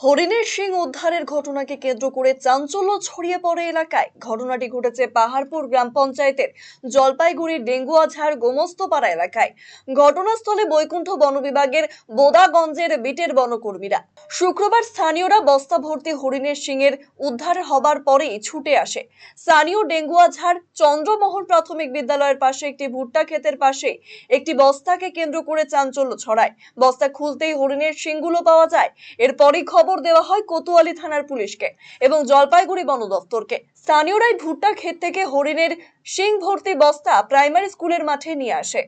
হরিণের শিং উদ্ধারের ঘটনাকে কেন্দ্র করে চাঞ্চল্য ছড়িয়ে পড়ে এলাকায়। ঘটনাটি ঘটেছে পাহাড়পুর গ্রাম পঞ্চায়েতের জলপাইগুড়ির ডেঙ্গুয়াঝাড় গোমস্তপাড়া এলাকায়। ঘটনাস্থলে বৈকুণ্ঠ বন বিভাগের বোদাগঞ্জের বিটের বনকর্মীরা। শুক্রবার স্থানীয়রা বস্তা ভর্তি হরিণের শিংয়ের উদ্ধার হবার পরেই ছুটে আসে স্থানীয় ডেঙ্গুয়াঝাড় চন্দ্রমোহন প্রাথমিক বিদ্যালয়ের পাশে একটি ভুট্টা ক্ষেতের পাশে একটি বস্তাকে কেন্দ্র করে চাঞ্চল্য ছড়ায়। বস্তা খুলতেই হরিণের শিংগুলো পাওয়া যায়। এরপরই খবর দেওয়া হয় কোতোয়ালি থানার পুলিশকে এবং জলপাইগুড়ি বন দপ্তরকে। স্থানীয়রাই ভুট্টা ক্ষেত থেকে হরিণের শিং ভর্তি বস্তা প্রাইমারি স্কুলের মাঠে নিয়ে আসে।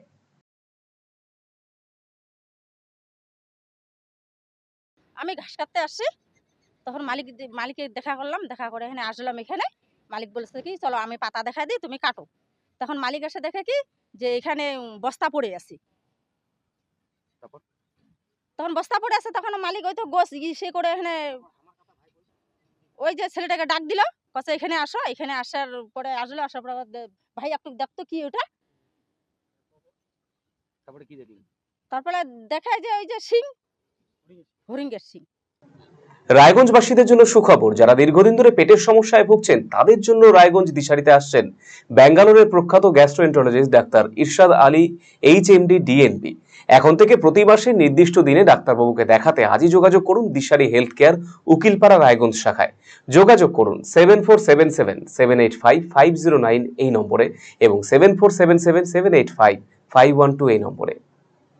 আমি ঘাস কাটতে আসছি, তখন মালিককে দেখা করলাম, দেখা করে এখানে আসলাম। এখানে মালিক বলেছে কি চলো আমি পাতা দেখা দিই, তুমি কাটো। তখন মালিক এসে দেখে কি যে এখানে বস্তা পড়ে আছে। তখন বস্তা পড়ে আছে, তখন মালিক ওই তো গোছ সে করে এখানে ওই যে ছেলেটাকে ডাক দিল, কছে এখানে আসো। এখানে আসার পরে আসলো, আসার পরে ভাই একটু দেখতো কি ওটা। তারপরে দেখায় যে ওই যে শিং, হরিণের শিং। রায়গঞ্জবাসীদের জন্য সুখবর, যারা দীর্ঘদিন ধরে পেটের সমস্যায় ভুগছেন তাদের জন্য রায়গঞ্জ দিশারিতে আসছেন ব্যাঙ্গালোরের প্রখ্যাত গ্যাস্ট্রোএন্টারোলজিস্ট ডাক্তার ইরশাদ আলী এইচএমডি ডিএনপি। এখন থেকে প্রতি মাসে নির্দিষ্ট দিনে ডাক্তারবাবুকে দেখাতে আজই যোগাযোগ করুন দিশারি হেলথ কেয়ার উকিলপাড়া রায়গঞ্জ শাখায়। যোগাযোগ করুন 7477785509 এই নম্বরে এবং 7477785512 এই নম্বরে।